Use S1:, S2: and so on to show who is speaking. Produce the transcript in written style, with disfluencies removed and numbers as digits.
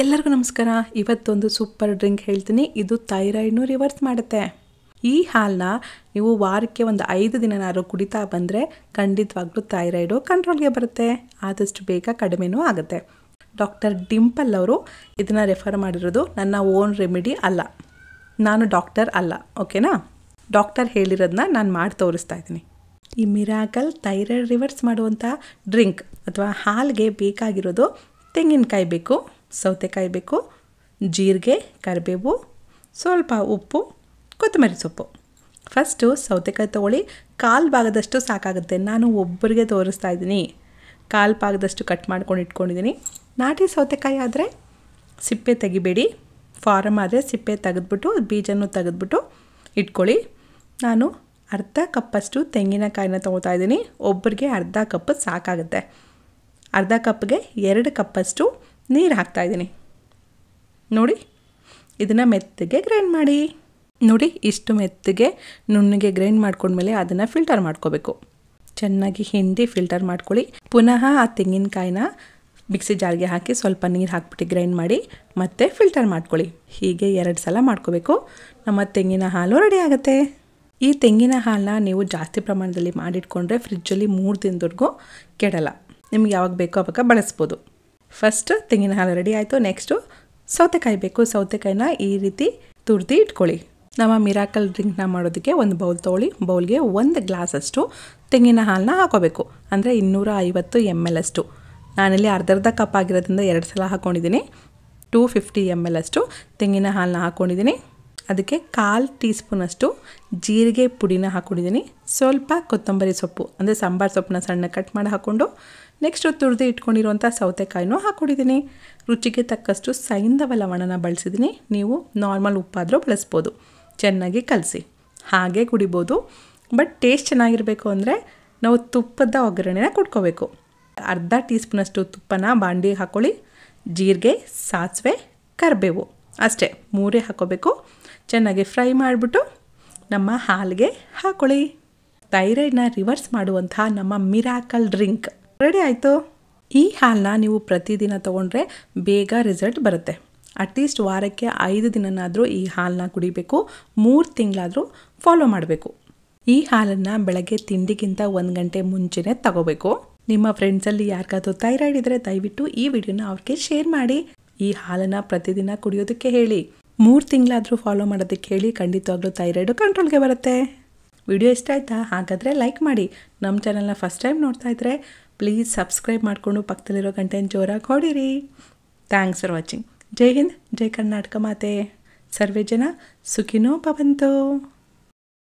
S1: ಎಲ್ಲರಿಗೂ ನಮಸ್ಕಾರ. ಇವತ್ತೊಂದು ಸೂಪರ್ ಡ್ರಿಂಕ್ ಹೇಳ್ತೀನಿ. ಇದು ಥೈರಾಯ್ಡ್ನು ರಿವರ್ಸ್ ಮಾಡುತ್ತೆ. ಈ ಹಾಲನ್ನ ನೀವು ವಾರಕ್ಕೆ ಒಂದು 5 ದಿನನಾದ್ರು ಕುಡಿತಾ ಬಂದರೆ ಖಂಡಿತವಾಗ್ಲೂ ಥೈರಾಯ್ಡು ಕಂಟ್ರೋಲ್ಗೆ ಬರುತ್ತೆ. ಆದಷ್ಟು ಬೇಗ ಕಡಿಮೆನೂ ಆಗುತ್ತೆ. ಡಾಕ್ಟರ್ ಡಿಂಪಲ್ ಅವರು ಇದನ್ನು ರೆಫರ್ ಮಾಡಿರೋದು. ನನ್ನ ಓನ್ ರೆಮಿಡಿ ಅಲ್ಲ, ನಾನು ಡಾಕ್ಟರ್ ಅಲ್ಲ, ಓಕೆನಾ. ಡಾಕ್ಟರ್ ಹೇಳಿರೋದನ್ನ ನಾನು ಮಾಡಿ ತೋರಿಸ್ತಾ ಇದ್ದೀನಿ. ಈ ಮಿರಾಕಲ್ ಥೈರಾಯ್ಡ್ ರಿವರ್ಸ್ ಮಾಡುವಂಥ ಡ್ರಿಂಕ್ ಅಥವಾ ಹಾಲಿಗೆ ಬೇಕಾಗಿರೋದು ತೆಂಗಿನಕಾಯಿ ಬೇಕು, ಸೌತೆಕಾಯಿ ಬೇಕು, ಜೀರಿಗೆ, ಕರಿಬೇವು, ಸ್ವಲ್ಪ ಉಪ್ಪು, ಕೊತ್ತಂಬರಿ ಸೊಪ್ಪು. ಫಸ್ಟು ಸೌತೆಕಾಯಿ ತೊಗೊಳ್ಳಿ. ಕಾಲು ಭಾಗದಷ್ಟು ಸಾಕಾಗುತ್ತೆ. ನಾನು ಒಬ್ಬರಿಗೆ ತೋರಿಸ್ತಾ ಇದ್ದೀನಿ. ಕಾಲು ಭಾಗದಷ್ಟು ಕಟ್ ಮಾಡ್ಕೊಂಡು ಇಟ್ಕೊಂಡಿದ್ದೀನಿ. ನಾಟಿ ಸೌತೆಕಾಯಿ ಆದರೆ ಸಿಪ್ಪೆ ತೆಗಿಬೇಡಿ. ಫಾರಮ್ ಆದರೆ ಸಿಪ್ಪೆ ತೆಗೆದ್ಬಿಟ್ಟು ಬೀಜನೂ ತೆಗೆದ್ಬಿಟ್ಟು ಇಟ್ಕೊಳ್ಳಿ. ನಾನು ಅರ್ಧ ಕಪ್ಪಷ್ಟು ತೆಂಗಿನಕಾಯಿನ ತೊಗೊಳ್ತಾ ಇದ್ದೀನಿ. ಒಬ್ಬರಿಗೆ ಅರ್ಧ ಕಪ್ ಸಾಕಾಗುತ್ತೆ. ಅರ್ಧ ಕಪ್ಗೆ 2 ಕಪ್ಪಷ್ಟು ನೀರು ಹಾಕ್ತಾಯಿದ್ದೀನಿ. ನೋಡಿ, ಇದನ್ನು ಮೆತ್ತಗೆ ಗ್ರೈಂಡ್ ಮಾಡಿ. ನೋಡಿ, ಇಷ್ಟು ಮೆತ್ತಗೆ ನುಣ್ಣಗೆ ಗ್ರೈಂಡ್ ಮಾಡ್ಕೊಂಡ್ಮೇಲೆ ಅದನ್ನು ಫಿಲ್ಟರ್ ಮಾಡ್ಕೋಬೇಕು. ಚೆನ್ನಾಗಿ ಹಿಂಡಿ ಫಿಲ್ಟರ್ ಮಾಡ್ಕೊಳ್ಳಿ. ಪುನಃ ಆ ತೆಂಗಿನಕಾಯಿನ ಮಿಕ್ಸಿ ಜಾರ್ಗೆ ಹಾಕಿ ಸ್ವಲ್ಪ ನೀರು ಹಾಕ್ಬಿಟ್ಟು ಗ್ರೈಂಡ್ ಮಾಡಿ ಮತ್ತೆ ಫಿಲ್ಟರ್ ಮಾಡ್ಕೊಳ್ಳಿ. ಹೀಗೆ 2 ಸಲ ಮಾಡ್ಕೋಬೇಕು. ನಮ್ಮ ತೆಂಗಿನ ಹಾಲು ರೆಡಿ ಆಗುತ್ತೆ. ಈ ತೆಂಗಿನ ಹಾಲನ್ನ ನೀವು ಜಾಸ್ತಿ ಪ್ರಮಾಣದಲ್ಲಿ ಮಾಡಿಟ್ಕೊಂಡ್ರೆ ಫ್ರಿಜ್ಜಲ್ಲಿ 3 ದಿನದವರೆಗೂ ಕೆಡಲ್ಲ. ನಿಮ್ಗೆ ಯಾವಾಗ ಬೇಕೋ ಅವಾಗ ಬಳಸ್ಬೋದು. ಫಸ್ಟ್ ತೆಂಗಿನ ಹಾಲು ರೆಡಿ ಆಯಿತು. ನೆಕ್ಸ್ಟು ಸೌತೆಕಾಯಿ ಬೇಕು. ಸೌತೆಕಾಯಿನ ಈ ರೀತಿ ತುರಿದು ಇಟ್ಕೊಳ್ಳಿ. ನಮ್ಮ ಮಿರಾಕಲ್ ಡ್ರಿಂಕ್ನ ಮಾಡೋದಕ್ಕೆ ಒಂದು ಬೌಲ್ ತೊಗೊಳ್ಳಿ. ಬೌಲ್ಗೆ 1 ಗ್ಲಾಸಷ್ಟು ತೆಂಗಿನ ಹಾಲನ್ನ ಹಾಕೋಬೇಕು. ಅಂದರೆ 250 ml ಅಷ್ಟು. ನಾನಿಲ್ಲಿ ಅರ್ಧ ಕಪ್ ಆಗಿರೋದ್ರಿಂದ 2 ಸಲ ಹಾಕ್ಕೊಂಡಿದ್ದೀನಿ. 250 ml ಅಷ್ಟು ತೆಂಗಿನ ಹಾಲನ್ನ ಹಾಕ್ಕೊಂಡಿದ್ದೀನಿ. ಅದಕ್ಕೆ 1/4 ಟೀ ಸ್ಪೂನಷ್ಟು ಜೀರಿಗೆ ಪುಡಿನ ಹಾಕ್ಕೊಂಡಿದ್ದೀನಿ. ಸ್ವಲ್ಪ ಕೊತ್ತಂಬರಿ ಸೊಪ್ಪು ಅಂದರೆ ಸಾಂಬಾರು ಸೊಪ್ಪನ್ನ ಸಣ್ಣ ಕಟ್ ಮಾಡಿ ಹಾಕ್ಕೊಂಡು ನೆಕ್ಸ್ಟು ತುರಿದು ಇಟ್ಕೊಂಡಿರುವಂಥ ಸೌತೆಕಾಯಿನೂ ಹಾಕ್ಕೊಂಡಿದ್ದೀನಿ. ರುಚಿಗೆ ತಕ್ಕಷ್ಟು ಸೈಂಧವ ಲವಣನ ಬಳಸಿದ್ದೀನಿ. ನೀವು ನಾರ್ಮಲ್ ಉಪ್ಪಾದರೂ ಬಳಸ್ಬೋದು. ಚೆನ್ನಾಗಿ ಕಲಸಿ ಹಾಗೆ ಕುಡಿಬೋದು. ಬಟ್ ಟೇಸ್ಟ್ ಚೆನ್ನಾಗಿರಬೇಕು ಅಂದರೆ ನಾವು ತುಪ್ಪದ ಒಗ್ಗರಣೆನ ಕೊಟ್ಕೋಬೇಕು. ಅರ್ಧ ಟೀ ಸ್ಪೂನಷ್ಟು ತುಪ್ಪನ ಬಾಂಡಿಗೆ ಹಾಕ್ಕೊಳ್ಳಿ. ಜೀರಿಗೆ, ಸಾಸಿವೆ, ಕರಿಬೇವು ಅಷ್ಟೇ 3 ಹಾಕ್ಕೋಬೇಕು. ಚೆನ್ನಾಗಿ ಫ್ರೈ ಮಾಡಿಬಿಟ್ಟು ನಮ್ಮ ಹಾಲಿಗೆ ಹಾಕ್ಕೊಳ್ಳಿ. ಥೈರಾಯ್ಡ್ನ ರಿವರ್ಸ್ ಮಾಡುವಂಥ ನಮ್ಮ ಮಿರಾಕಲ್ ಡ್ರಿಂಕ್ ರೆಡಿ ಆಯಿತು. ಈ ಹಾಲನ್ನ ನೀವು ಪ್ರತಿದಿನ ತೊಗೊಂಡ್ರೆ ಬೇಗ ರಿಸಲ್ಟ್ ಬರುತ್ತೆ. ಅಟ್ಲೀಸ್ಟ್ ವಾರಕ್ಕೆ 5 ದಿನನಾದರೂ ಈ ಹಾಲನ್ನ ಕುಡಿಬೇಕು. 3 ತಿಂಗಳಾದರೂ ಫಾಲೋ ಮಾಡಬೇಕು. ಈ ಹಾಲನ್ನು ಬೆಳಗ್ಗೆ ತಿಂಡಿಗಿಂತ 1 ಗಂಟೆ ಮುಂಚೆನೇ ತಗೋಬೇಕು. ನಿಮ್ಮ ಫ್ರೆಂಡ್ಸಲ್ಲಿ ಯಾರಿಗಾದ್ರೂ ಥೈರಾಯ್ಡ್ ಇದ್ದರೆ ದಯವಿಟ್ಟು ಈ ವಿಡಿಯೋನ ಅವ್ರಿಗೆ ಶೇರ್ ಮಾಡಿ. ಈ ಹಾಲನ್ನು ಪ್ರತಿದಿನ ಕುಡಿಯೋದಕ್ಕೆ ಹೇಳಿ. 3 ತಿಂಗಳಾದರೂ ಫಾಲೋ ಮಾಡೋದಕ್ಕೆ ಹೇಳಿ. ಖಂಡಿತವಾಗ್ಲೂ ಥೈರಾಯ್ಡು ಕಂಟ್ರೋಲ್ಗೆ ಬರುತ್ತೆ. ವಿಡಿಯೋ ಇಷ್ಟ ಆಯಿತಾ? ಹಾಗಾದರೆ ಲೈಕ್ ಮಾಡಿ. ನಮ್ಮ ಚಾನಲ್ನ ಫಸ್ಟ್ ಟೈಮ್ ನೋಡ್ತಾ ಇದ್ದರೆ ಪ್ಲೀಸ್ ಸಬ್ಸ್ಕ್ರೈಬ್ ಮಾಡಿಕೊಂಡು ಪಕ್ಕದಲ್ಲಿರೋ ಗಂಟೆನ ಜೋರಾಗಿ ಹೊಡೀರಿ. Thanks for watching. ಜೈ ಹಿಂದ್, ಜೈ ಕರ್ನಾಟಕ ಮಾತೆ. ಸರ್ವೇ ಜನ ಸುಖಿನೋ ಭವಂತು.